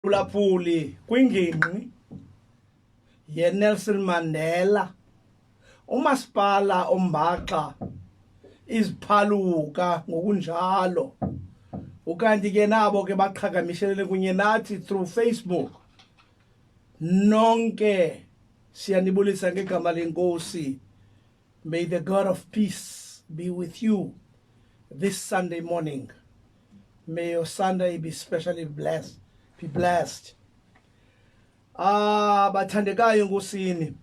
Phulaphuli kwingingqi yeNelson Mandela umasipala ombaxa iziphaluka ngokunjalo ukanti ke nabo ke baqhagamishelele kunye nathi through Facebook nonke siyanibulisa ngegama lenkosi. May the God of peace be with you this Sunday morning. May your Sunday be specially blessed. Be blessed. Bathandekayo nkosini,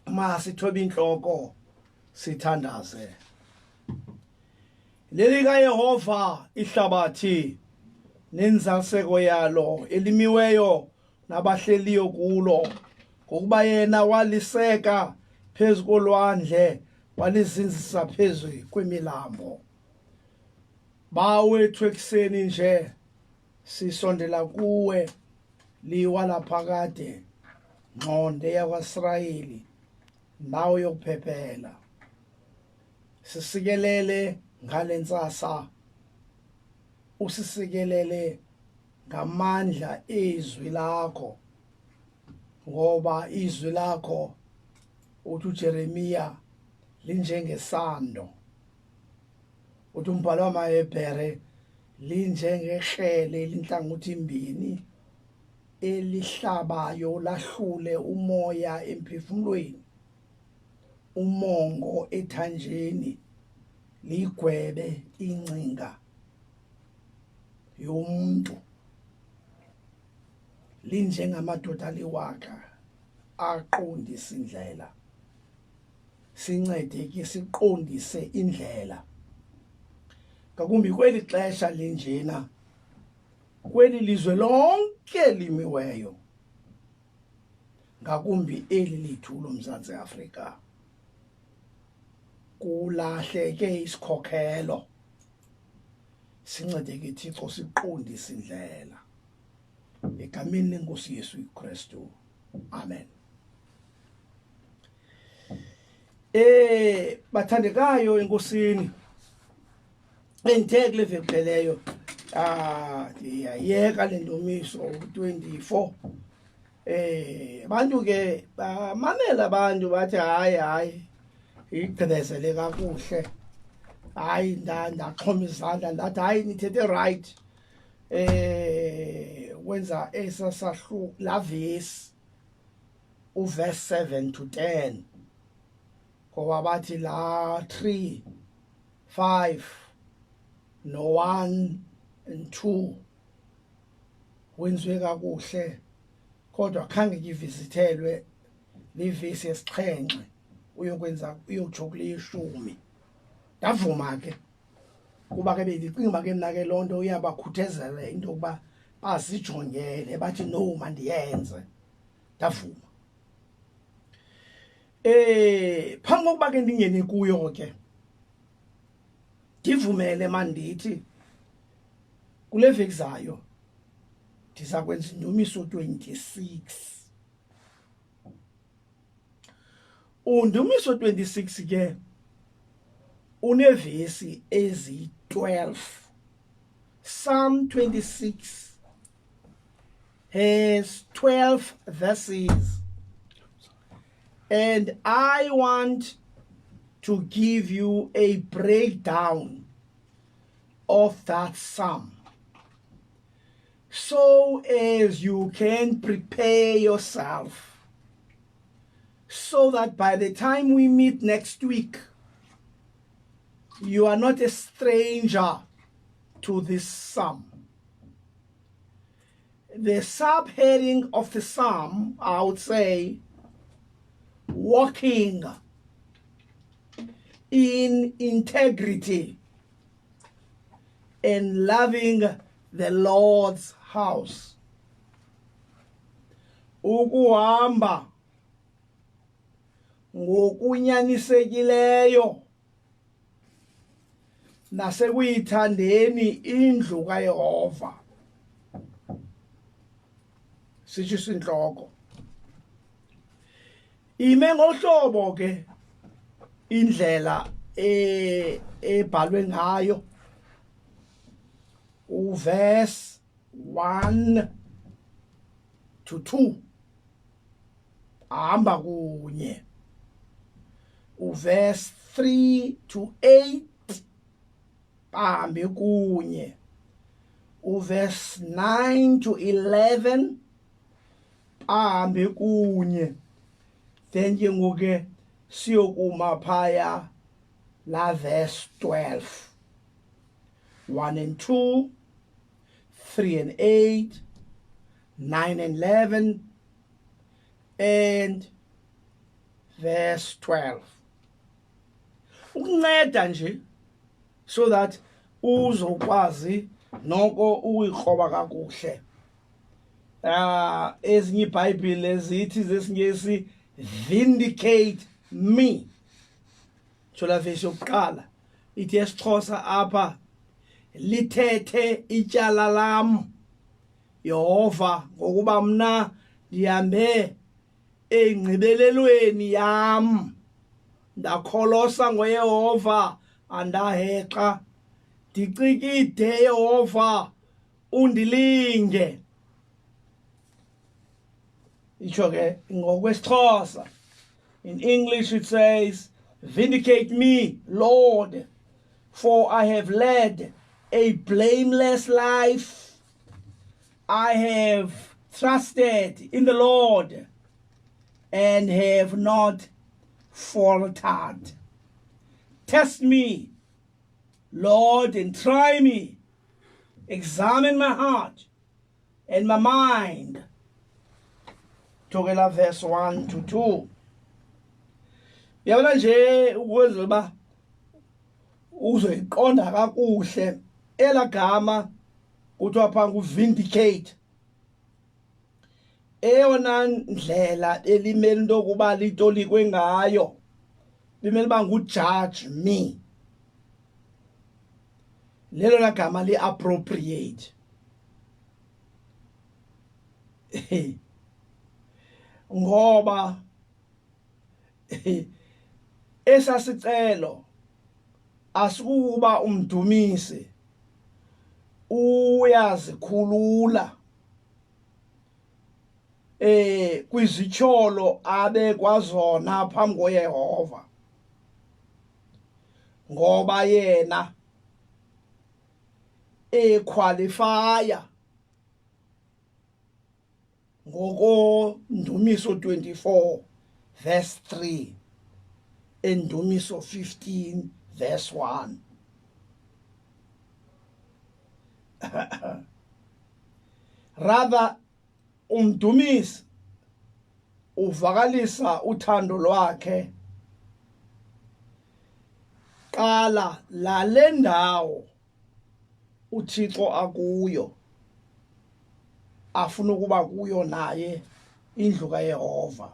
masithobe inhloko sithandaze. Leli kaYehova ihlabathi nenzaseko yalo elimiweyo nabahleliyo kulo, ngokuba yena waliseka phezu kolwandle walizinzisa phezu kwemilambo. Bawethu ekuseni nje sisondela kuwe liwa laphakade ngqonde yakwaIsrayeli nawe yokuphephela. Sisikelele ngale ntsasa, usisikelele ngamandla izwi lakho, ngoba izwi lakho uthi uJeremiya linjengesando, uthi umbhalo wamaHebhere linjengehlele elinhlangothi mbini elihlabayo lahlule umoya emphefumulweni, umongo ethanjeni, ligwebe ingcinga yomuntu. Linjengamadoda aliwaka aqondisa indlela. Sincede ke siqondise indlela, ngakumbi kweli xesha linjena, kweli lizwe lonke limiweyo, ngakumbi eli lithu loMzantsi Afrika. Kulahleke isikhokhelo. Sincede ke Thixo siqondise indlela, egameni lenkosi Yesu Kristu, amen. Bathandekayo enkosini, enthe kule vepheleyo ndiyayeka le ndumiso 24. Abantu ke bamamela abantu bathi hayi igqibezele kakuhle, hayi ndaxhoma izandla ndathi hayi nithethe right. Wenza esasahlu la vesi uverse 7 to 10, ngoba bathi la 3, 5 no 1 and 2 wenziwe kakuhle, kodwa khange ngivizithelwe livesi yesixhenxe uyokwenza uyojokula 10. Ndavuma ke kuba ke bendicinga uba ke mna ke loo nto uyabakhuthazela into yokuba bazijongele, bathi no mandiyenze. Ndavuma. Phambi kokuba ke ndingene kuyo ke ndivumele mandithi kule veki zayo ndiza kwenza indumiso 26. Undumiso 26 ke unevesi ezi-12. Psalm 26 has 12 verses, and I want to give you a breakdown of that psalm, so as you can prepare yourself, so that by the time we meet next week, you are not a stranger to this psalm. The subheading of the psalm, I would say, walking in integrity and loving the Lord's house. Ukuhamba ngokunyanisekileyo nasekuyithandeni indlu kaYehova. Sitsho isinhloko. Ime ngohlobo ke indlela ebhalwe ngayo uverse 1 to 2 ahamba kunye. Verse 3 to 8 bahambe kunye. Verse 9 to 11 bahambe kunye. Then ke ngoke siyokuma phaya la verse 12. 1 and 2, 3 and 8, 9 and 11, and verse 12. Ukunceda nje so that uzokwazi noko uyikroba kakuhle. Ezinye iBhayibhile zithi zesingesi vindicate me. Chola verse yokuqala ithi esiXhosa apha lithethe ityala lam Yehova ngokuba mna ndihambe engcibelelweni yam ndakholosa ngoYehova andahexa ndicikide Yehova undilinge. Itsho ke ngokwesiXhosa. In English it says, vindicate me, Lord, for I have led a blameless life. I have trusted in the Lord and have not faltered. Test me, Lord, and try me. Examine my heart and my mind. Tokela verse 1 to 2. Yabona nje ukwenzela ba uzoyiqonda kakuhle elagama kuthiwa phansi vindicate. Eyona ndlela elimele into yokuba litolikwe ngayo limele ba ngujudge me. Lelo lagama li-appropriate. Ngoba esasicelo asikuba umdumisi uyazikhulula kwizitsholo abe kwazona phambi koYehova ngoba yena equalifya ngoko Ndumiso 24 verse 3 and Ndumiso 15 verse 1. Rather umdumisi uvakalisa uthando lwakhe qala lale ndawo uThixo akuyo afuna ukuba kuyo naye indlu kaYehova.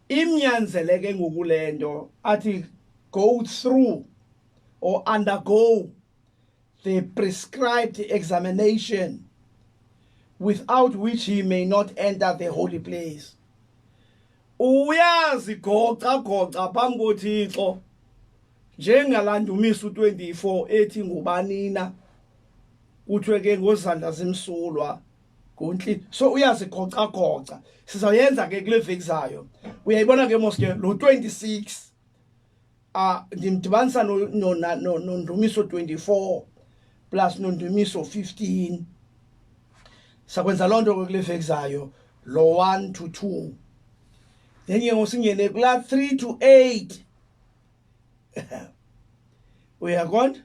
Imnyanzeleke ngokulento athi go through or undergo the prescribed examination without which he may not enter the holy place. Uyazigoca phambi koThixo njengalandumiso 24 ethi ngubanina kuthiwe ke ngozandla zimsulwa ngontli. So uyazigoca sizawuyenza ke kule veki zayo. Uyayibona ke mos ke lo 26 ndimdibanisa nondumiso 24 plus nondumiso 15. Sakwenza lonto kule veki zayo lo 1 to 2. Then ngosingene kula 3 to 8. Uyaqonda?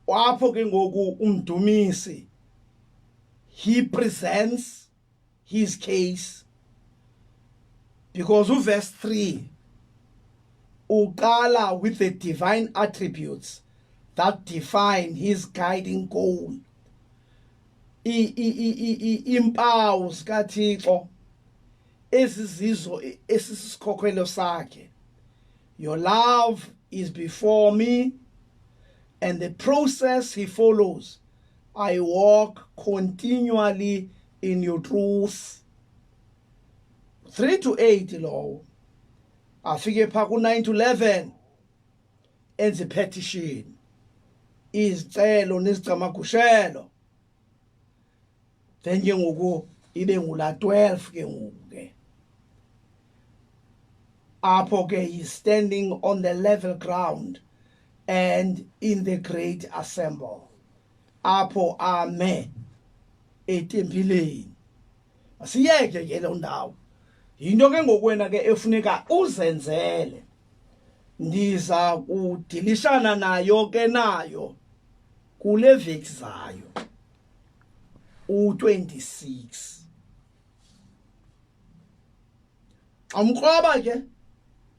Wapho ke ngoku umdumisi he presents his case because verse 3 uqala with the divine attributes that define his guiding goal. Impawu zikaThixo ezizizo esisikhokelo sakhe. Your love is before me, and the process he follows, I walk continually in your truth. 3 to 8 lo afike pha ku 9 to 11 enze petition izicelo nezicamagushelo. then ke ngoku ibe ngula 12 ke ngoku ke apho ke he's standing on the level ground and in the great assemble apho ame etempileni asiyeke ke lo ndawo into ke ngokwena ke efuneka uzenzele ndiza kudilishana nayo ke nayo kule veki zayo u26 amkraba ke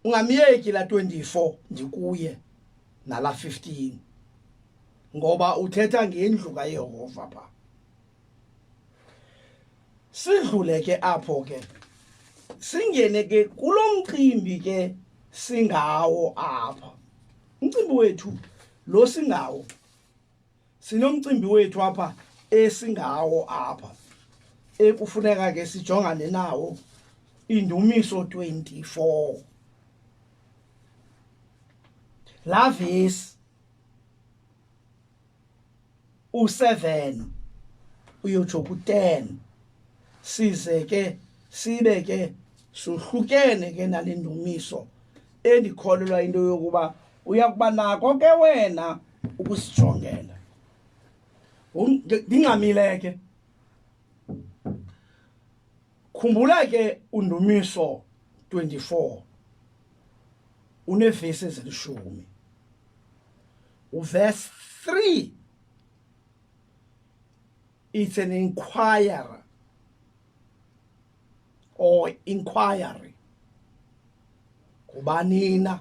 ungamyeki la 24 ndikuye nala 15 ngoba uthetha ngendlu kaYehova pha sidlule ke apho ke singene ke kulomcimbi ke singawo apha umcimbi wethu lo singawo sinomcimbi wethu apha esingawo apha ekufuneka ke sijongane nawo indumiso 24 la verse u7 uyotsho ku10 size ke sibe ke sohlukene ke nalendumiso endikholelwa into yokuba uyakuba nako ke wena ukusijongela ndingamile ke khumbula ke undumiso 24 unevesi ezilishumi uverse 3 it's an inquirer or inquiry kubanina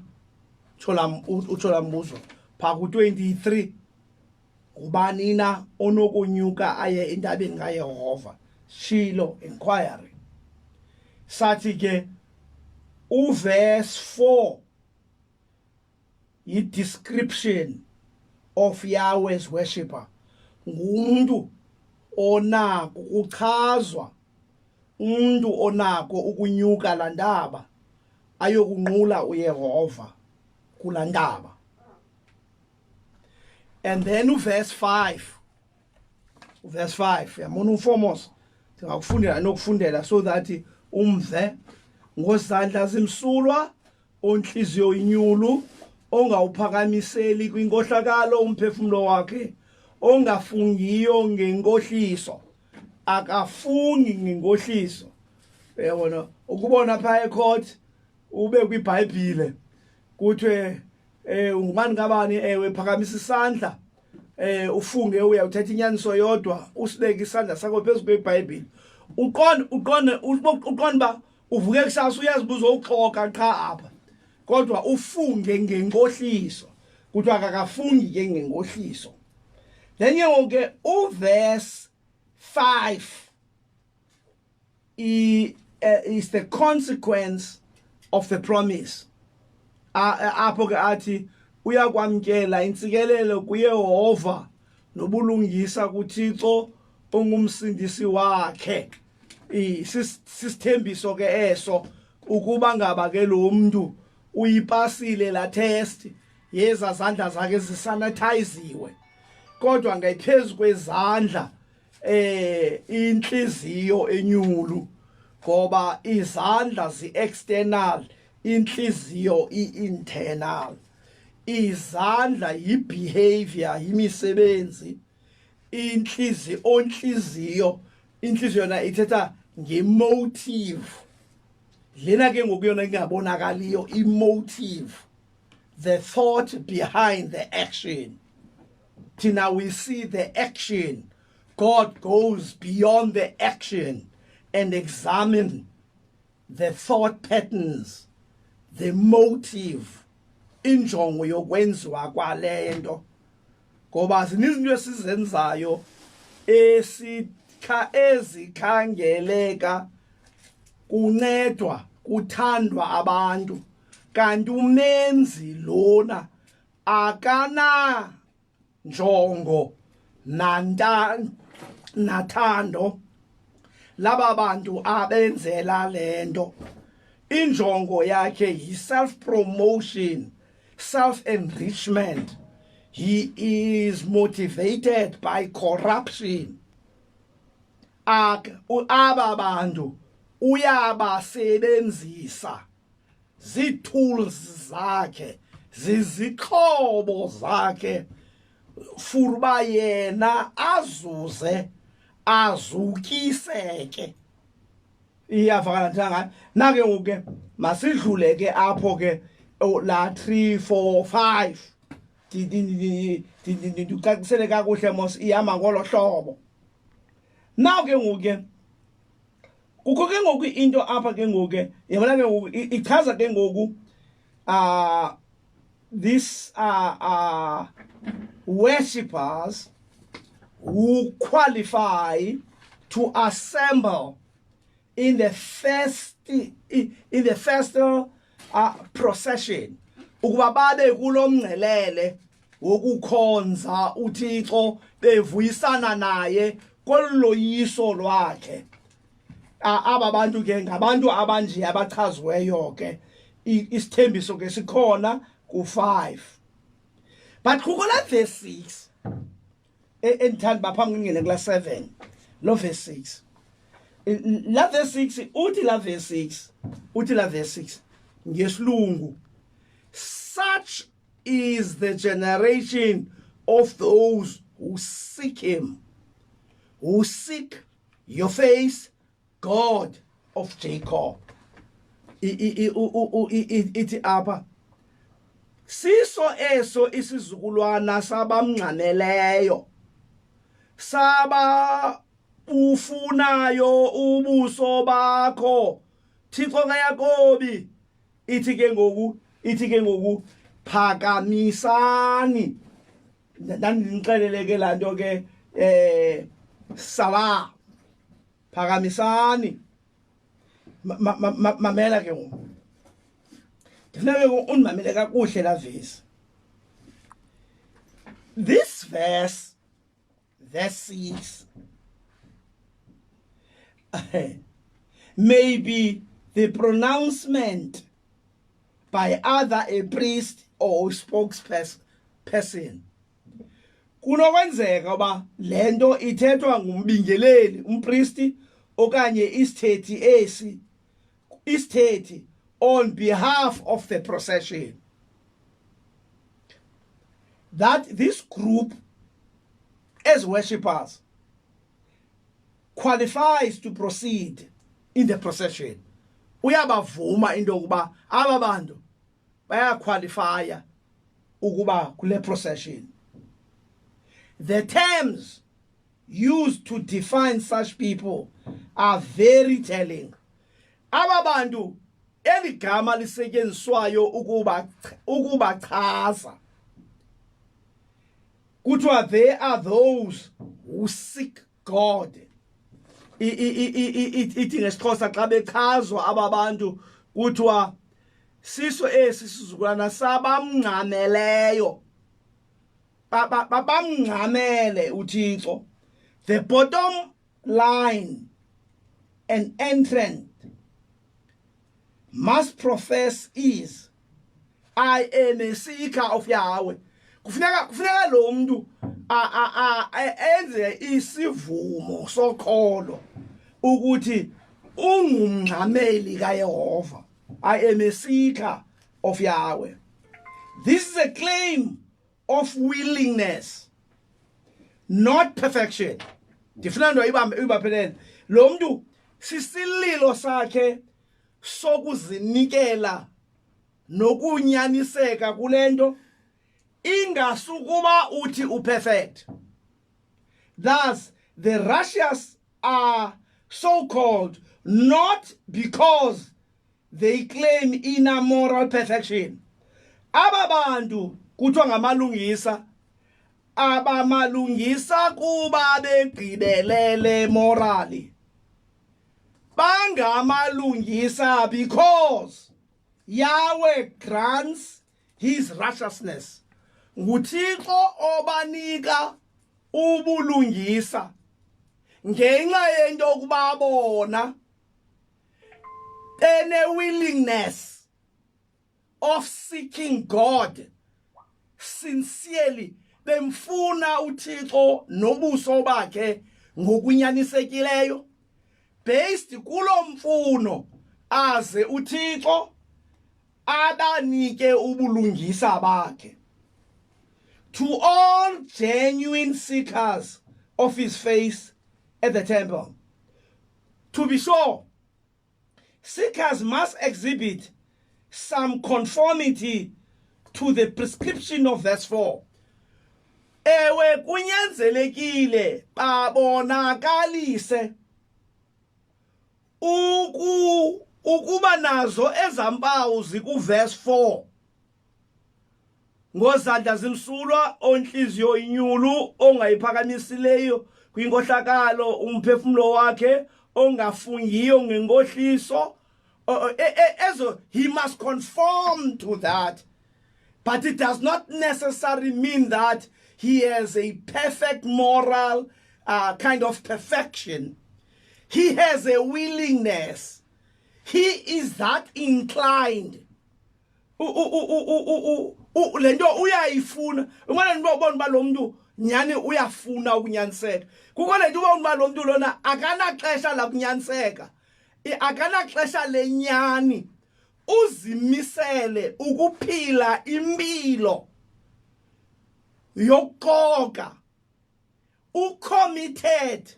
utsho mbuzo pha ku23 kubanina onokunyuka aye entabeni kaYehova shilo inquiry sathi ke uverse 4 yi description of Yahweh's worshipper ngumuntu onako ukuchazwa umuntu onako ukunyuka landaba ayokunqula uYehova kulandaba and then uverse 5 yamona umfomos ngakufundela nokufundela so that umve ngozandla zimsulwa onhliziyo inyulu ongawuphakamiseli kwinkohlakalo umphefumulo wakhe ongafungiyo ngenkohliso akafungi ngenkohliso yabona ukubona pha ecourt ube kwiBhayibhile kuthiwe ungubani kabani ewe phakamisa isandla ufunge uyawuthetha inyaniso yodwa usibeke isandla sakho phezulu kweBhayibhile uqonda ba uvuke kusasa uyazibuza uxoka qha apha kodwa ufunge ngenkohliso kuthiwa akakafungi ke ngenkohliso then ke uverse 5 is the consequence of the promise apho ke athi uyakwamkela intsikelelo kuYehova nobulungisa kuThixo ongumsindisi wakhe isithembiso ke eso ukuba ngaba ke lo muntu uyipasile la test yeza zandla zakhe zisanitiziwe kodwa ngayiphezulu kwezandla inhliziyo enyulu ngoba izandla zi-external inhliziyo i-internal izandla yi-behavior imisebenzi inhliziyo yona ithetha ngemotive lena ke ngokuyona ingabonakaliyo emotive the thought behind the action till we see the action God goes beyond the action and examine the thought patterns the motive injongo yokwenziwa kwalento ngoba sinizinto esizenzayo ezikhangeleka kuncedwa kuthandwa abantu kanti umenzi lona akana njongo nathando laba bantu abenzela lento injongo yakhe yi self promotion self enrichment he is motivated by corruption aba bantu uyabasebenzisa zii-tools zakhe zizixhobo zakhe furuba yena azuze azukiseke. Iyavakala njanga na ke ngoku ke masidlule ke apho ke la 3 4 5 ndicacisele kakuhle mos ihamba ngolo hlobo. Now ke ngoku ke kukho ke ngoku into apha ke ngoku ke yabona ke ngoku ichaza ke ngoku these worshippers who qualify to assemble in the first procession ukuba babe kulomngcelele wokukhonza uThixo bevuyisana naye koloyiso lwakhe. Aba bantu ke ngabantu abanje abachaziweyo ke isithembiso ke sikhona ku5 but kukho la verse 6 endithanda baphambi ngene kula 7 lo verse 6 la verse 6 uthi la verse 6 ngesilungu, such is the generation of those who seek him, who seek your face, God of Jacob. Ithi apha siso eso isizukulwana sabamngcaneleyo saba ufunayo ubuso bakho Thixo kaYakobi. Ithi ke ngoku phakamisani. Ndandinixelele ke lanto ke sala phakamisani. Mamela ke ngoku ndifuna ke undimamele kakuhle la verse. This verse 6 may be the pronouncement by either a priest or a spokesperson. Kunokwenzeka uba lento ithethwa ngumbingeleli umpristi okanye isithethi on behalf of the procession. That this group as worshippers qualifies to proceed in the procession. Uyabavuma into yokuba aba bantu bayaqualifya ukuba kule procession. The terms used to define such people are very telling. Aba bantu eli gama lisetyenziswayo ukuba chaza kuthiwa they are those who seek God. Ithi ngesixhosa xa bechazwa aba bantu kuthiwa siso esi sizukulwana sabamngcameleyo babamngcamele uThixo. The bottom line and entrant must profess is, I am a seeker of Yahweh. Kufuneka lo mntu enze isivumo sokholo ukuthi ungumngcameli kaYehova. I am a seeker of Yahweh. This is a claim of willingness, not perfection. Ndifuna nto ibaphelele. Lo mntu sisililo sakhe sokuzinikela nokunyaniseka kulento ingasukuba uthi uperfect. Thus the righteous are so called not because they claim inner moral perfection. Aba bantu kuthiwa ngamalungisa abamalungisa kuba begqibelele morally. Bangamalungisa because Yahweh grants his righteousness. NguThixo obanika ubulungisa ngenxa yento yokuba bona willingness of seeking God sincerely, bemfuna uThixo nobuso bakhe ngokunyanisekileyo based kulo mfuno aze uThixo abanike ubulungisa bakhe. To all genuine seekers of his face at the temple. To be sure, seekers must exhibit some conformity to the prescription of verse 4. Ewe kunyanzelekile babonakalise ukuba nazo ezampawu zikuverse 4. Ngozandla zimsulwa onhliziyo inyulu ongayiphakamisileyo kwinkohlakalo umphefumulo wakhe ongafungiyo ngenkohliso. He must conform to that, but it does not necessarily mean that he has a perfect moral kind of perfection. He has a willingness. He is that inclined. Lento uyayifuna ngone nibona balomntu nyani uyafuna ukunyaniseka kuko lento ubona balomntu lona akanaxesha la kunyaniseka akanaxesha lenyani uzimisele ukuphila impilo yokuqoka ucommitted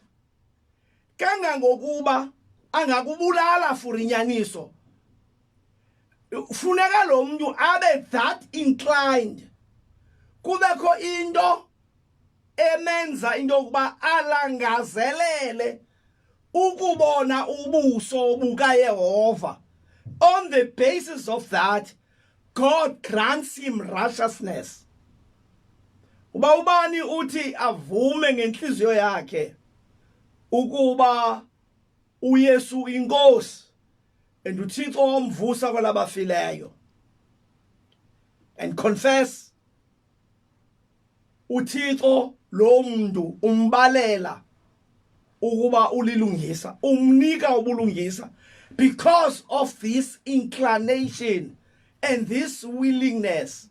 kangangokuba angakubulala for inyaniso. Funeka lo muntu abe that inclined kubekho into emenza into yokuba alangazelele ukubona ubuso bukaYehova. On the basis of that, God grants him righteousness. Uba ubani uthi avume ngenhliziyo yakhe ukuba uYesu inkosi and uThixo wamvusa kwalabafileyo, and confess uThixo lo muntu umbalela ukuba ulilungisa, umnika ubulungisa, because of this inclination and this willingness,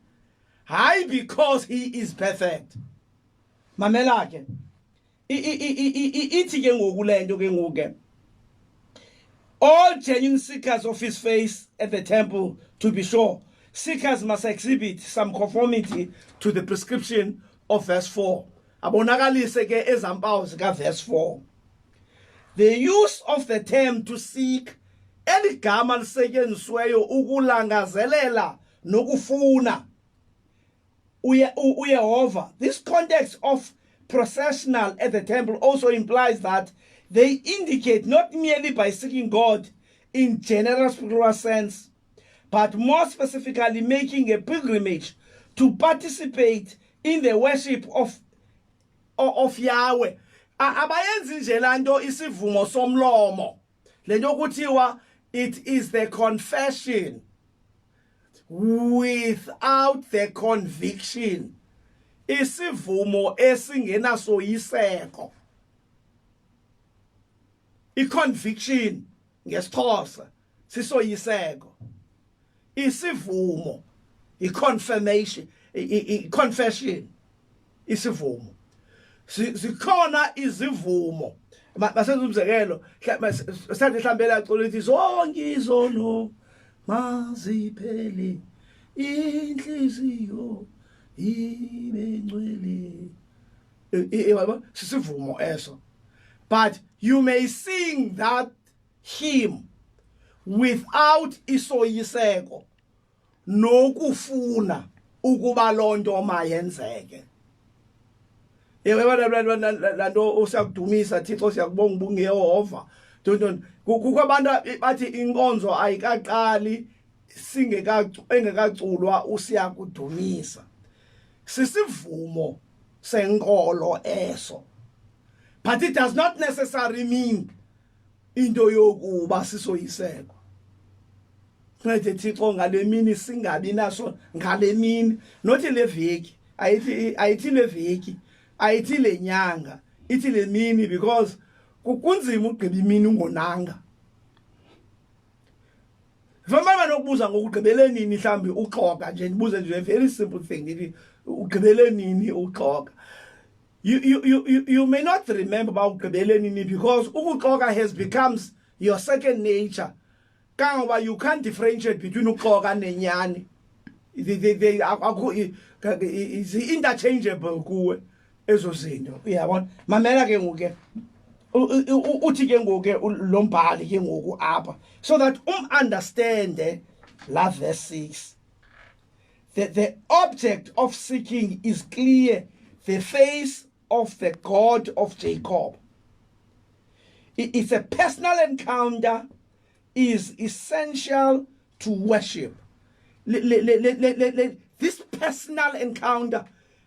hayi because he is perfect. Mamela ke ithi ke ngoku lento ke ngoku all genuine seekers of his face at the temple, to be sure, seekers must exhibit some conformity to the prescription of verse 4. Abonakalise ke ezampawu zika verse 4. The use of the term to seek, eligama lisetyenzisweyo ukulangazelela nokufuna uYehova. This context of processional at the temple also implies that they indicate not merely by seeking God in general spiritual sense, but more specifically making a pilgrimage to participate in the worship of Yahweh. Abayenzi nje lanto isivumo somlomo. Lento kuthiwa it is the confession without the conviction. Isivumo esingenaso yiseko. I-conviction ngesixhosa sisoyiseko. Isivumo, i-confirmation, i-confession, isivumo. Zikhona izivumo. Masenze umzekelo, sathi mhlambe lacula lithi zonke izono maziphele inhliziyo ibe ngcwele. Sisivumo eso. But you may sing that hymn without isoyiseko nokufuna ukuba lonto mayenzeke. Lanto usiyakudumisa Thixo siyakubonga ubungeyehova. Kukho abantu bathi inkonzo ayikaqali engekaculwa usiyakudumisa. Sisivumo senkolo eso. But it does not necessarily mean into yokuba sisoyiseko. Ngithi Thixo ngale mini singabi naso ngale mini, not le veki, ayithi le veki, ayithi le nyanga, ithi le mini, because kunzima ugqiba imini ungonanga. Vama nokubuza ngokugqibele nini mhlambi uxoka nje, nibuze nje a very simple thing, nithi ugqibele nini uxoka. You may not remember about Rebellion because ukuxoka has become your second nature. Kangoba you can't differentiate between uxoka nenyani. They is interchangeable kuwe ezo zinto. Uyabona? Mamela ke ngoku uthi ke ngoku lo mbhali ke ngoku apha so that understand la verse 6. The object of seeking is clear, the face of the God of Jacob. It's a personal encounter, is essential to worship. This personal encounter,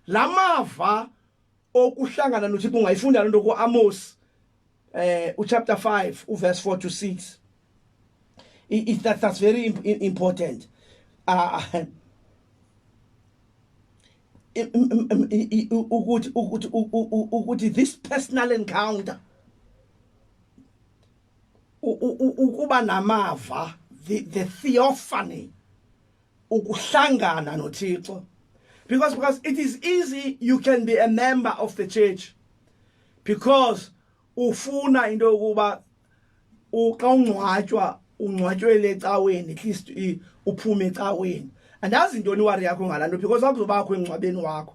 lamava okuhlangana noThixo ungayifunda lento ku Amos chapter 5 verse 4 to 6. That's very important. This personal encounter ukuba namava, the theophany, ukuhlangana noThixo, because it is easy you can be a member of the church because ufuna into yokuba xa ungcwatshwele ecaweni at least uphume ecaweni. Andazi intoni iwari yakho ngalanto because akuzobakho emncwabeni wakho.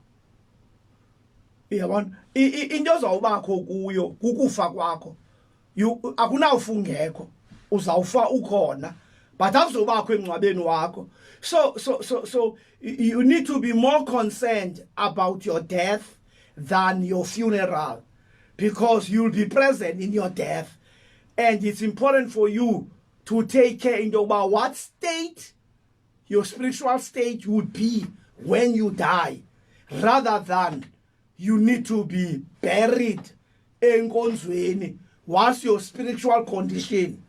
Uyabona? Into ozawubakho kuyo kukufa kwakho. Akunawufa ungekho. Uzawufa ukhona. But akuzobakho emncwabeni wakho. So you need to be more concerned about your death than your funeral, because you'll be present in your death, and it's important for you to take care about what state your spiritual state would be when you die, rather than you need to be buried enkonzweni whilst your spiritual condition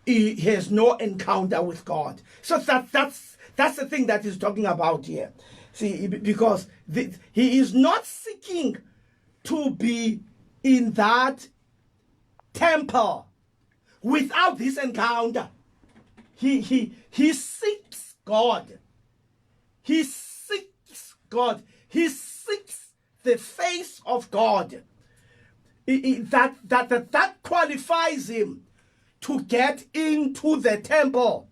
has no encounter with God. So that's the thing that he's talking about here. See, because he is not seeking to be in that temple without this encounter. He seeks God. He seeks God. He seeks the face of God. That qualifies him to get into the temple,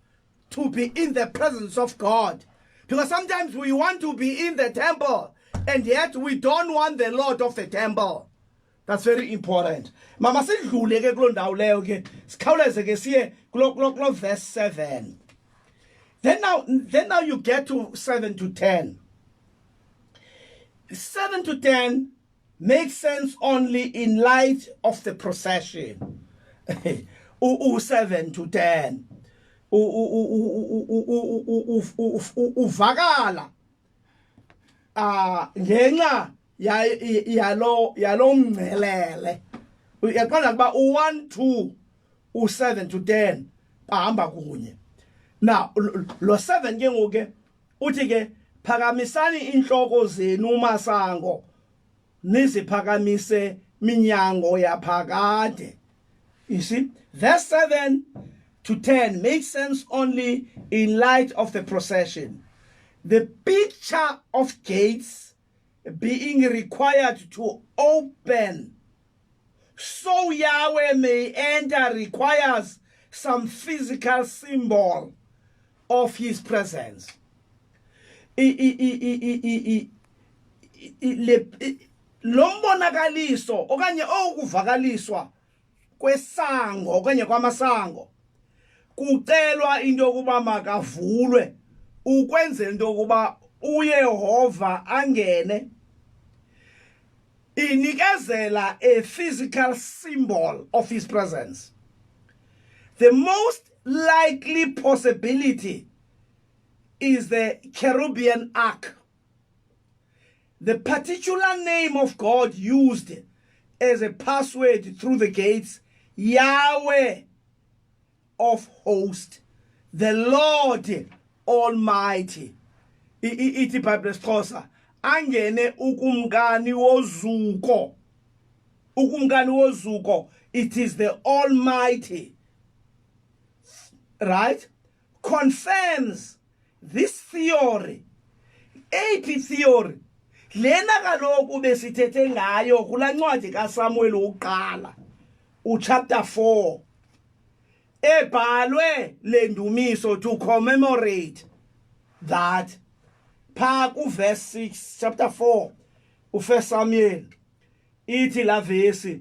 to be in the presence of God. Because sometimes we want to be in the temple, and yet we don't want the Lord of the temple. That's very important. Mama sidlule ke kuloo ndawo leyo ke sikhawuleze ke siye kulo verse 7. Then now you get to 7 to 10. 7 to 10 makes sense only in light of the procession. 7 to 10. Uvakala ngenxa yalo mngcelele. Uyaqonda ukuba 1 2 7 to 10 bahamba kunye. Now lo 7 ke ngoku uthi ke phakamisani inhloko zenu masango niziphakamise minyango yaphakade. You see, verse 7 to 10 makes sense only in light of the procession. The picture of gates being required to open so Yahweh may enter requires some physical symbol of his presence. Lombonakaliso okanye okuvakaliswa kwesango okanye kwamasango kucelwa into yokuba makavulwe ukwenzela into yokuba uYehova angene. Inikezela a physical symbol of his presence. The most likely possibility is the Cherubian ark, the particular name of God used as a password through the gates, Yahweh of hosts, the Lord Almighty. Ithi Bible Xhosa angene ukumkani wozuko. Ukumkani wozuko, it is the Almighty. Right? Confirms this theory. AP theory lena kaloku besithethe ngayo kula ncwadi kaSamuel uqala chapter 4 ebhalwe lendumiso to commemorate that pha verse 6 chapter 4 1 Samuel ithi la verse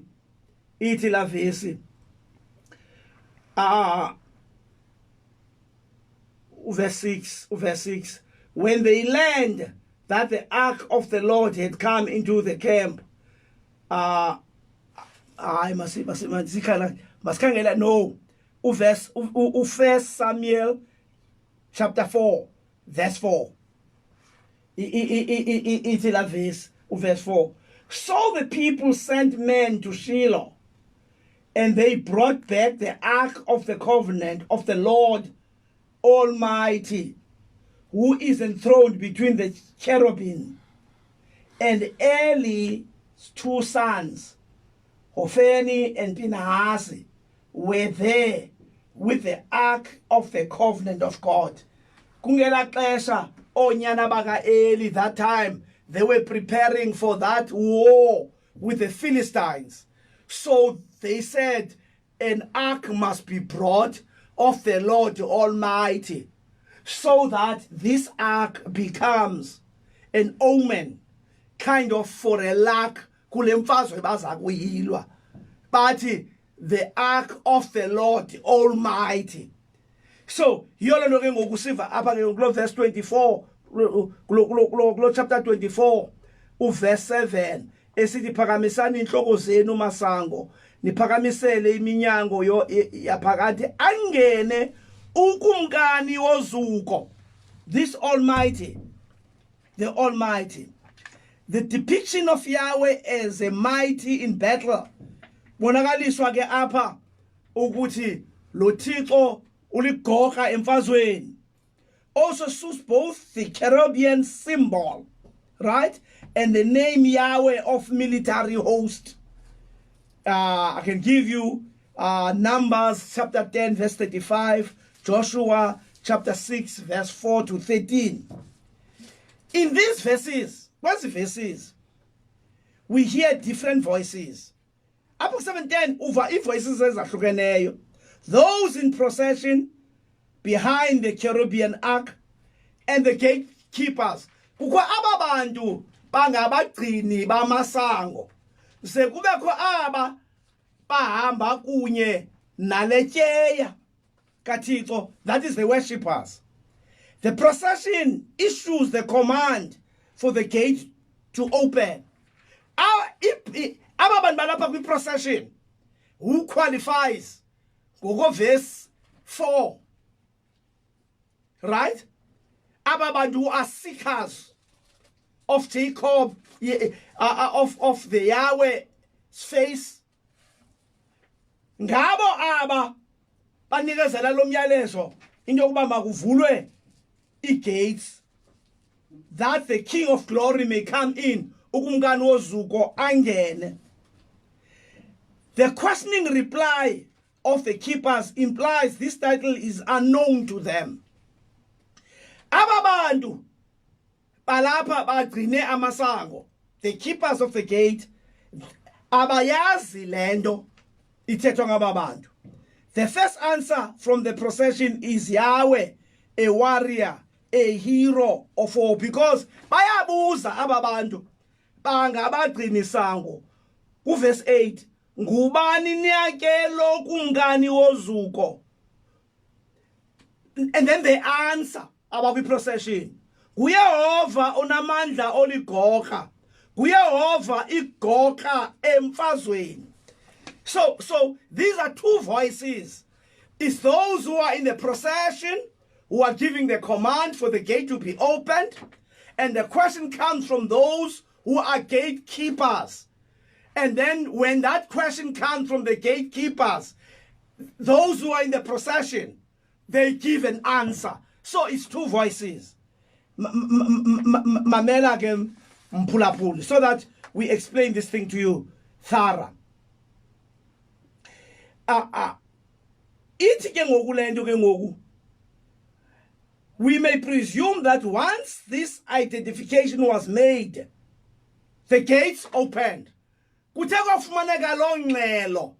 verse 6 when they learned that the ark of the Lord had come into the camp masikhangela no verse 1 Samuel chapter 4 verse 4 ithi la verse 4 so the people sent men to Shiloh and they brought back the ark of the covenant of the Lord Almighty, who is enthroned between the cherubim. And Eli's 2 sons, Hophni and Phinehas, were there with the ark of the covenant of God. Kungela xesha onyana baka Eli, that time they were preparing for that war with the Philistines. So they said an ark must be brought of the Lord Almighty, so that this ark becomes an omen, kind of for a luck. But the ark of the Lord Almighty. So yolo no ke ngokusiva apha ke verse 24 chapter 24 verse 7 esithi phakamisani inhloko zenu masango niphakamisele iminyango yaphakathi angene ukumkani wozuko. This Almighty, the Almighty, the depiction of Yahweh as a mighty in battle bonakaliswa ke apha ukuthi lo Thixo uligoqa emfazweni. Also suits both the Caribbean symbol, right, and the name Yahweh of military host. I can give you Numbers chapter 10 verse 35, Joshua chapter 6 verse 4 to 13. In these verses, what's the verses? We hear different voices. Up to 7:10 over voices ezahlukeneyo. Those in procession behind the Caribbean ark and the gatekeepers. Kukho ababantu bangabagcini bamasango. Sekubekho aba bahamba kunye naletyeya kaThixo, that is the worshippers. The procession issues the command for the gate to open. Ababantu balapha kwi-procession, who qualifies? Go verse 4. Right? Ababantu are seekers of Jacob, of the Yahweh's face. Ngabo aba banikezela lo myalezo into yokuba makuvulwe i-gates, that the King of Glory may come in, ukumkani wozuko angene. The questioning reply of the keepers implies this title is unknown to them. Ababantu balapha bagcine amasango, the keepers of the gate, abayazi lento ithethwa ngababantu. The first answer from the procession is Yahweh, a warrior, a hero of all, because bayabuza ababantu bangabagcini sango. Verse 8, ngubani nyake lo kumkani wozuko? And then they answer about the procession. Kuyehova onamandla oligoqa. Kuyehova igoqa emfazweni. So these are two voices. It's those who are in the procession who are giving the command for the gate to be opened, and the question comes from those who are gatekeepers. And then when that question comes from the gatekeepers, those who are in the procession, they give an answer. So it's two voices. Mamela again, mpulapuli, so that we explain this thing to you thorough. Ithi ke ngoku lento ke ngoku, we may presume that once this identification was made the gates opened. Kuthe kwafumaneka loo ngxelo,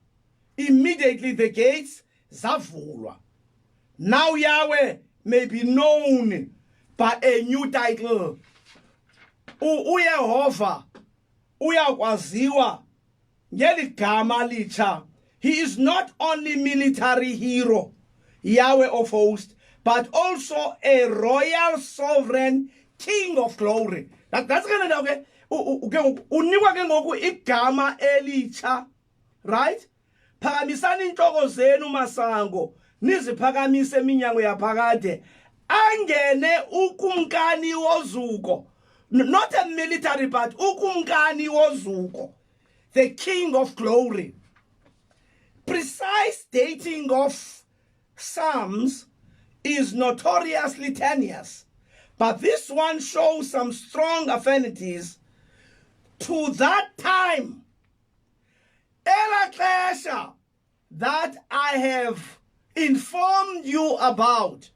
immediately the gates zavulwa. Now Yahweh may be known by a new title. uYehova uyakwaziwa ngeli gama litsha. He is not only military hero, Yahweh of hosts, but also a royal sovereign king of glory. That's kind of okay. Unikwa ke ngoku igama elitsha, right? Phakamisani inhloko zenu masango, niziphakamise eminyango yaphakade. Angene ukumkani wozuko. Not a military, but ukumkani wozuko, the king of glory. Precise dating of Psalms is notoriously tenuous, but this one shows some strong affinities to that time. Ela xesha that I have informed you about,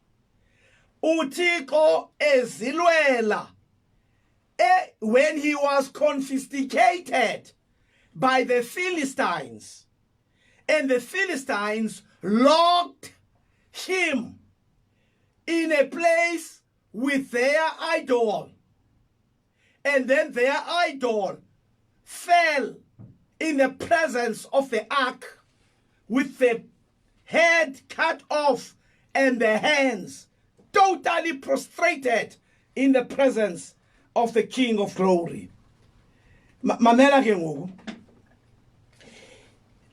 uThixo ezilwela, when he was confiscated by the Philistines, and the Philistines locked him in a place with their idol, and then their idol fell in the presence of the ark with the head cut off and the hands totally prostrated in the presence of the King of Glory. Mamela ke ngoku.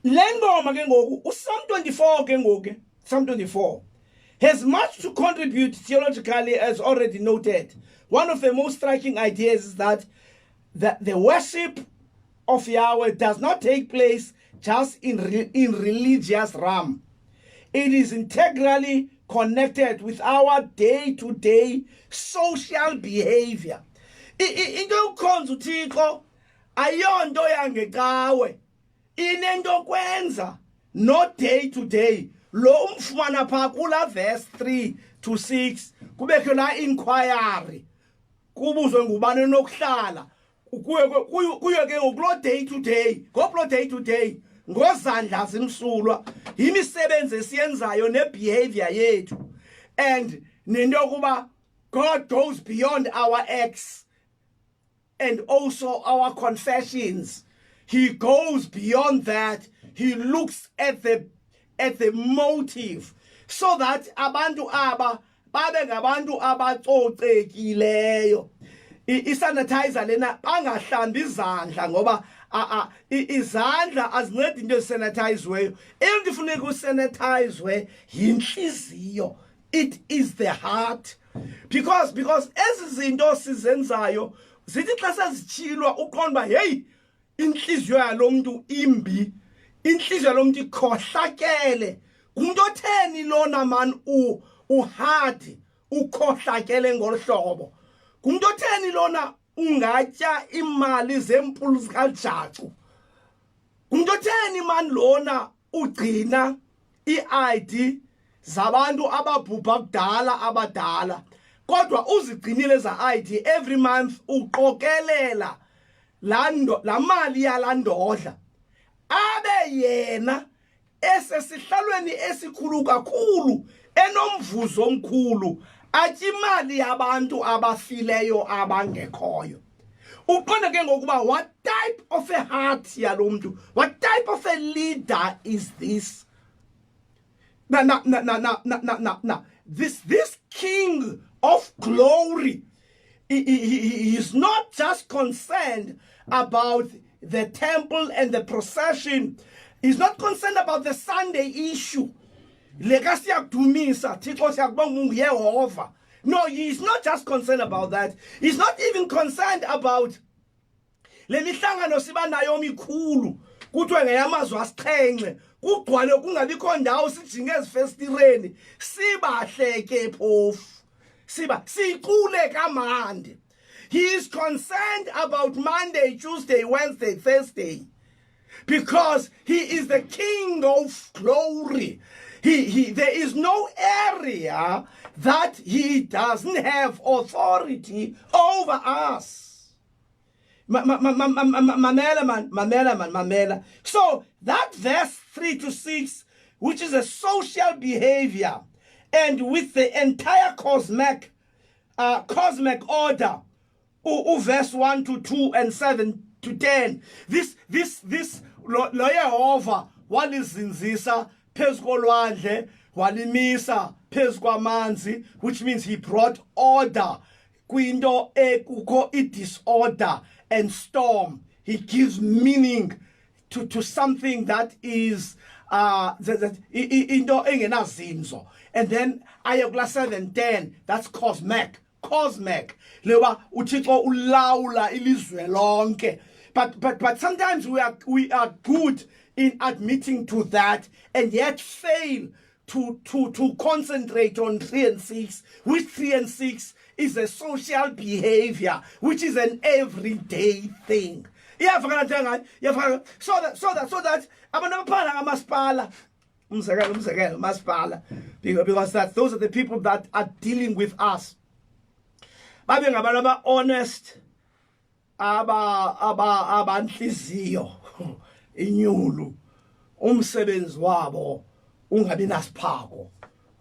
Lengoma ke ngoku, Psalm 24 ke ngoku, Psalm 24 has much to contribute theologically, as already noted. One of the most striking ideas is that the worship of Yahweh does not take place just in religious realm. It is integrally connected with our day-to-day social behavior. Into yokukhonza uThixo ayonto yangecawe, inento kwenza no day-to-day. Lo umfumana pha kula verse 3 to 6 kubekho la inquiry, kubuzwe ngubani nokuhlala kuyo ke ngokulo day-to-day, ngoplo day-to-day, ngozandla zimsulwa, imisebenzi esiyenzayo nebehavior yethu, and nento yokuba God goes beyond our acts and also our confessions. He goes beyond that. He looks at the motive, so that abantu aba babe ngabantu abacocekileyo. Isanitizer lena bangahlambi izandla ngoba izandla azincedi into esanitizweyo. Into ifuneka usanitizwe yinhliziyo. It is the heart, because ezi zinto sizenzayo zithi xa sezitshilwa uqonda hey, inhliziyo yalomuntu imbi, inhliziyo yalomuntu ikhohlakele. Umuntu otheni lona man uhard ukhohlakele ngolhlobo? Umuntu otheni lona ungatya imali zempulu zikaJacu? Umuntu otheni man lona ugcina iID zabantu ababhubha kudala abadala, kodwa uzigcinile za ID every month uqokelela la mali yalandodla, abe yena esesihlalweni esikhulu kakhulu enomvuzo omkhulu athi imali yabantu abafileyo abangekhoyo. Uqonda ke ngokuba what type of a heart yalo mntu, what type of a leader is this? Now, this King of Glory, he is not just concerned about the temple and the procession. He's not concerned about the Sunday issue. No, he's not just concerned about that. He's not even concerned about le mihlangano siba nayo mikhulu kuthiwe ngeyamazwi asixhenxe kugcwale kungabikho ndawo sijinge ezifestireni sibahleke phofu sicule kamandi. He is concerned about Monday, Tuesday, Wednesday, Thursday, because he is the King of Glory. There is no area that he doesn't have authority over us. Mamela. So that verse 3 to 6, which is a social behavior, and with the entire cosmic order, verse 1 to 2 and 7 to 10. This lo Yehova walizinzisa phezu kolwandle, walimisa phezu kwamanzi, which means he brought order kwinto ekuko disorder and storm. He gives meaning to something that is into engenazinzo. And then ayakula 7:10, that's cosmic. Lewa uthixo ulawula ilizwe lonke. But sometimes we are good in admitting to that and yet fail to concentrate on 3 and 6, which 3 and 6 is a social behavior, which is an everyday thing. So that because those are the people that are dealing with us. Honest, abanhliziyo inyulu, umsebenzi wabo ungabi nasiphako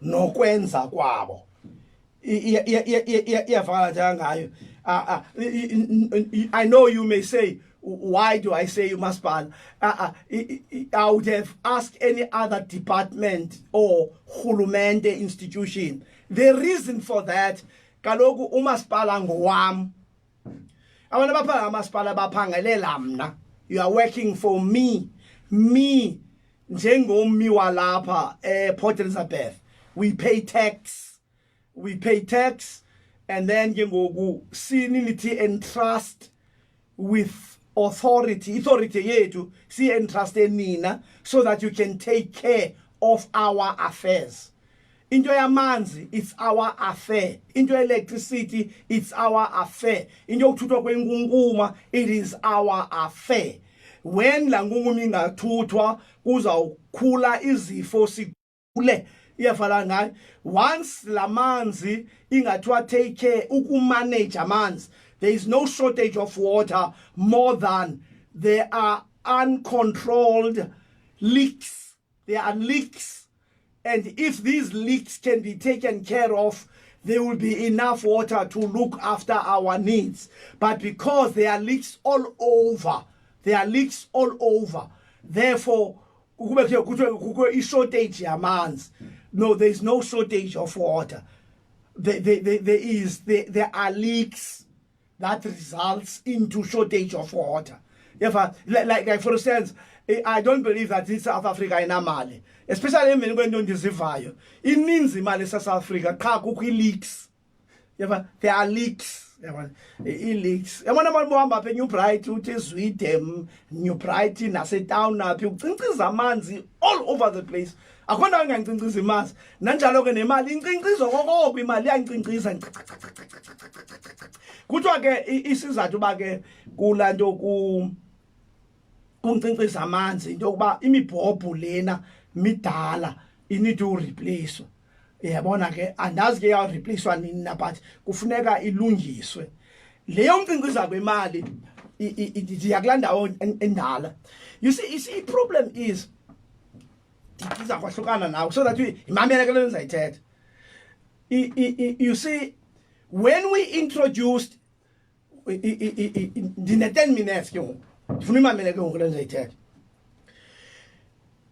nokwenza kwabo. I know you may say, why do I say you must ban? I would have asked any other department or hulumende institution. The reason for that, kaloku umasipala ngowam. Abantu abaphala umasipala baphangelela mna. You are working for me. Njengomi walapha Port Elizabeth. We pay tax, and then sinility and trust with authority yethu si entrust nina, so that you can take care of our affairs. Into yamanzi, it's our affair. Into electricity, it's our affair. Into ukuthuthwa kwenkukuma, it is our affair. When la nkukuma ingathuthwa kuzawukhula izifo sikule. Once lamanzi ingathiwa take care ukumanage amanzi, there is no shortage of water more than there are uncontrolled leaks. There are leaks, and if these leaks can be taken care of, there will be enough water to look after our needs. But because there are leaks all over, therefore shortage yamanzi. No, there is no shortage of water. There are leaks that results into shortage of water. Like for instance, I don't believe that in South Africa inamali, especially when you ndisivayo. Ininzi imali South Africa qha kukho leaks. There are leaks. Leaks. Yabona abantu bahamba apha New Bright uthi Zwide, New Bright nasetown naphi ucinciza amanzi all over the place. Akhona engancincisa imanzi. Nanjalo ke nemali incincizwa kokoko imali yancincisa. Kuthiwa ke isizathu ba ke kulanto kuncincisa amanzi into yokuba imibhobho lena midala need to replace. Yabona ke andazi ke ya replacewa nini na, but kufuneka ilungiswe. Leyo mcinciza kwemali iyakulanda endala. You see problem is iza kwahlukana nawo so that imamela ke lento ngizayithetha. You see, when we introduced ndine 10 minutes ke ngoku ndifuna imamela ke ngoku lento ngizayithetha.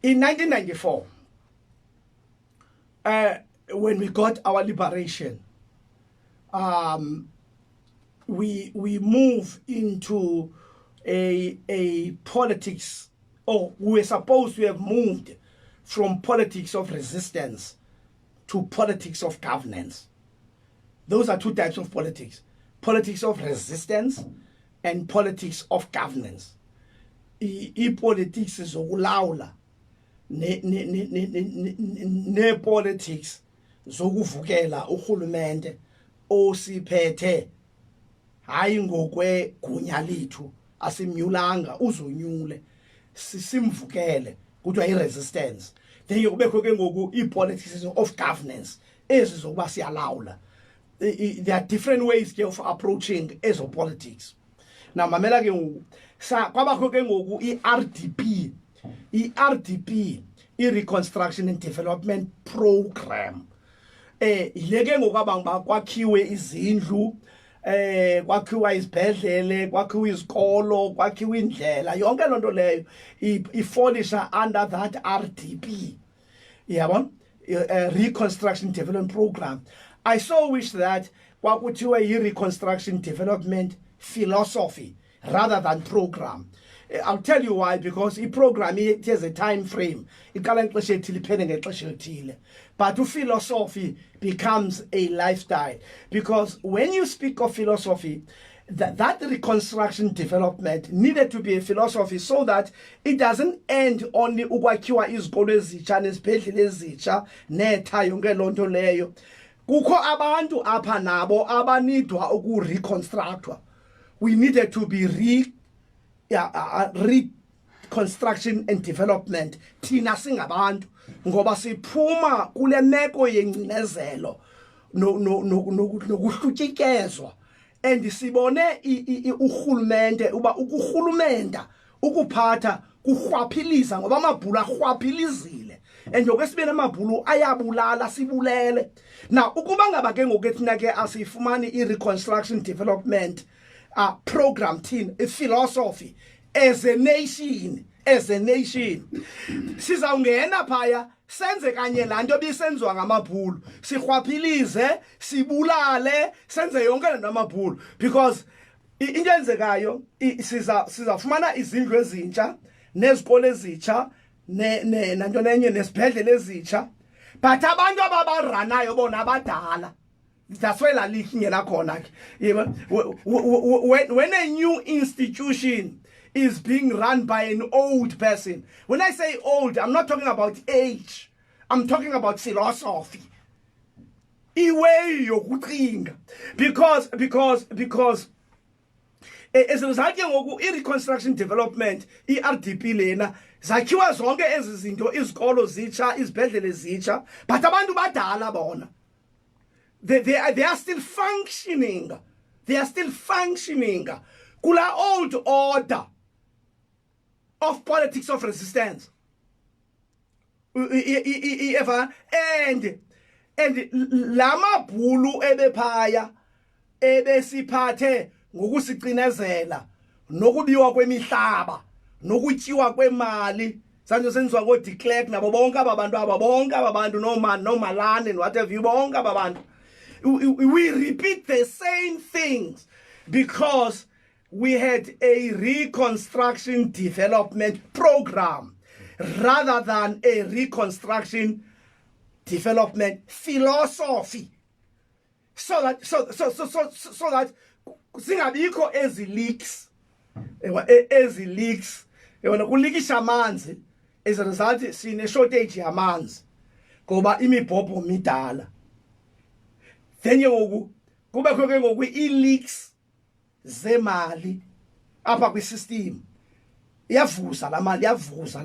In 1994, when we got our liberation, we move into a politics, or we were supposed to have moved from politics of resistance to politics of governance. Those are two types of politics: politics of resistance and politics of governance. I-politics zokulawula ne politics zokuvukela uhulumende osiphethe, hayi ngokwe gunya lethu asimnyulanga uzonyule simvukele kuthiwa i-resistance. Then kubekho ke ngoku i-politics of governance ezizokuba siyalawula. There are different ways of approaching ezo politics. Now mamela ke ngoku sa kwabakho ke ngoku iRDP i-Reconstruction and Development Program. Ileke ngokwabanga kwakhiwe izindlu kwakhiwa izibhedlele kwakhiwa izikolo kwakhiwa indlela yonke lonto leyo ifolisha under that RDP yabona Reconstruction Development Program. I so wish that kwakuthiwe i-Reconstruction Development Philosophy rather than program. I'll tell you why, because a program it has a time frame. But philosophy becomes a lifestyle. Because when you speak of philosophy, that reconstruction development needed to be a philosophy so that it doesn't end only ukwakiwa izikolo ezitsha nezibhedlela ezitsha netha yonke lonto leyo. Kukho abantu apha nabo abanidwa ukureconstructwa. We needed to be reconstruction and development thina singabantu ngoba siphuma kule meko yengcinezelo nokuhlutyezwa and sibone urhulumente uba ukuhulumenda ukuphatha kuhwaphiliza ngoba amabhulu ahwaphilizile and okwesibini amabhulu ayabulala sibulele. Now ukuba ngaba ke ngokuthina ke asifumani i-reconstruction development program thina a philosophy as a nation sizawungena phaya senze kanye lanto bisenziwa ngamabhulu sihwaphilize sibulale senze yonke lento amabhulu because into enzekayo sizafumana izindlu ezintsha nezikole ezitsha nanto nenye nesibhedlele ezitsha but abantu ababaranayo bona abadala. That's why la likhingela khona ke. When a new institution is being run by an old person, when I say old, I'm not talking about age, I'm talking about philosophy. Iwe yokuthinga because as a result ngoku i-reconstruction development i-RDP lena zakhiwa zonke ezi zinto izikolo zitsha izibhedlele zitsha but abantu badala bona they are still functioning. Kula old order of politics of resistance. And lama bhulu ebephaya ebesiphathe ngokusicinezela nokubiwa kwemihlaba nokutyiwa kwemali sanje senziwa ngo declare nabo bonke abantu no malane and whatever you bonke ababantu. We repeat the same things because we had a reconstruction development program rather than a reconstruction development philosophy. So that singabikho ezi leaks kulikisha amanzi as a result sine shortage yamanzi ngoba imibhobho midala. Then ngoku kubekho ke ngoku i-leaks zemali apha kwi-system yavuza la mali yavuza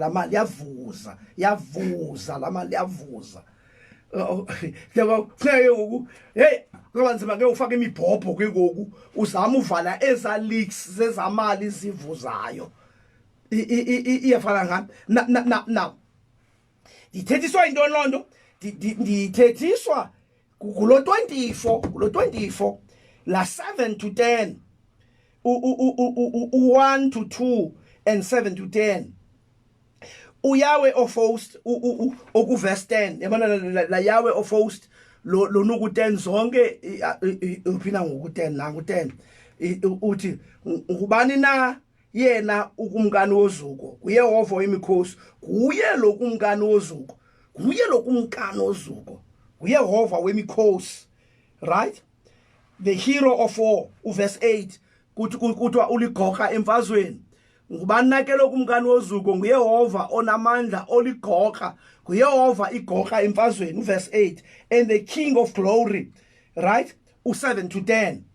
ngoku hey kuba nzima ke ufaka imibhobho ke ngoku uzama uvala eza leaks zezamali zivuzayo iyafana ngani now dithethiswa into lonto dithethiswa kulo 24 la 7 to 10 1 to 2 and 7 to 10 uYahweh of hosts okuverse 10 yabona la Yahweh of hosts lo nuku 10 zonke uphina ngoku 10 nangu 10 uthi ngubani na yena ukumkani wozuko uYehova wemikhosi kuye lokumkani wozuko uYehova wemikhosi, right? The hero of war, verse 8 kuthiwa uligoqa emfazweni. Ngubani nakelo kumkani wozuko nguYehova onamandla oligoqa nguYehova igoqa emfazweni, verse 8. And the king of glory, right? 7 to 10.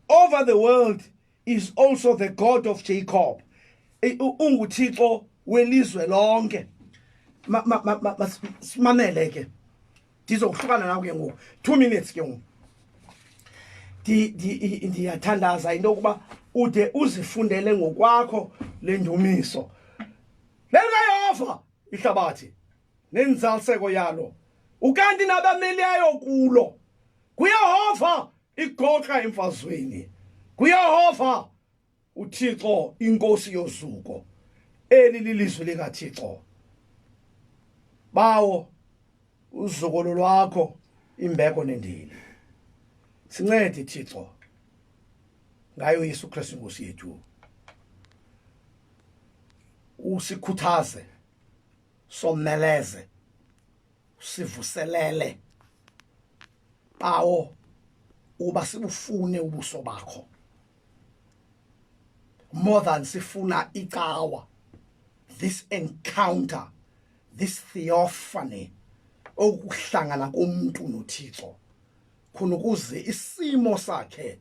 Over the world is also the God of Jacob. Unguthixo welizwe lonke. Mamele ke. Ndizohlukana nawe ke ngoku 2 minutes ke ngoku. Ndiyathandaza into yokuba ude uzifundele ngokwakho lendumiso lelikaYehova ihlabathi nenzaliseko yalo ukanti nabameleyo kulo kuYehova igoqa emfazweni kuYehova uThixo inkosi yozuko eli lilizwi likaThixo bawo uzukolo lwakho imbeko nendili sincede Thixo ngayo Yesu Kristu Nkosi yethu usikhuthaze someleze sivuselele bawo uba sibufune ubuso bakho more than sifuna icawa this encounter this theophany okuhlangana komuntu noThixo khona ukuze isimo sakhe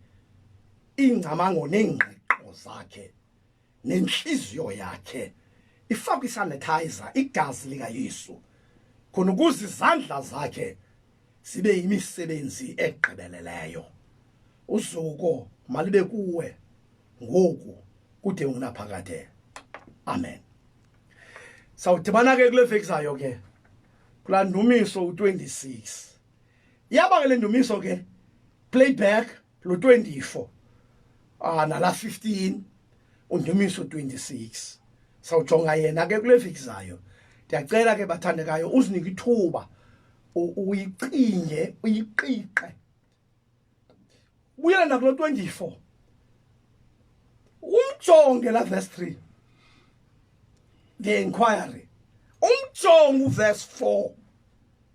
ingcamango nengqiqo zakhe nenhliziyo yakhe ifake isanitizer igazi lika Yesu khona ukuze izandla zakhe sibe yimisebenzi egqibeleleyo uzuko malibe kuwe ngoku kude unaphakade amen sawudibana ke kule veki zayo ke kula ndumiso u26 yaba ke le ndumiso ke playback lo 24 nala 15 undumiso 26 sawujonga yena ke kule veki zayo ndiyacela ke bathandekayo uzinike ithuba uyiqinge uyiqiqe buyela nakulo 24 umjonge la verse 3 the inquiry umjonge verse 4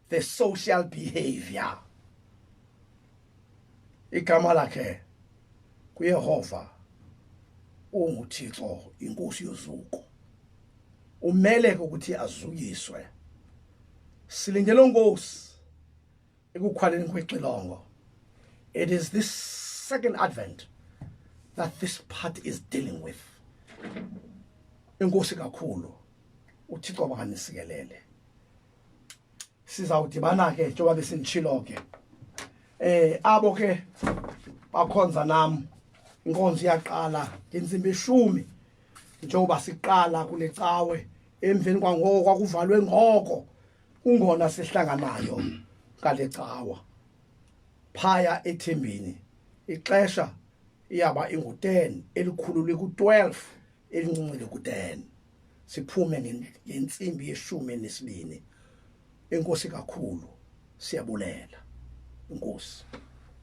the social behavior igama lakhe kuYehova unguThixo inkosi yozuko umele ukuthi azuyiswe silindele inkosi ekukhwaleni kwexilongo it is this second advent that this part is dealing with inkosi kakhulu uThixo bakanisikelele sizawudibana ke njengoba besinitshilo ke abo ke bakhonza nami inkonzo iyaqala ngensimbi 10 njengoba siqala kule cawe emveni kwangoko kwakuvalwe ngoko ungona sihlanganayo ngale cawa phaya ethembini ixesha iyaba ingu10 elikhululwe ku12 elincumile ku10 siphume ngensimbi ye12 enkosi kakhulu siyabulela inkosi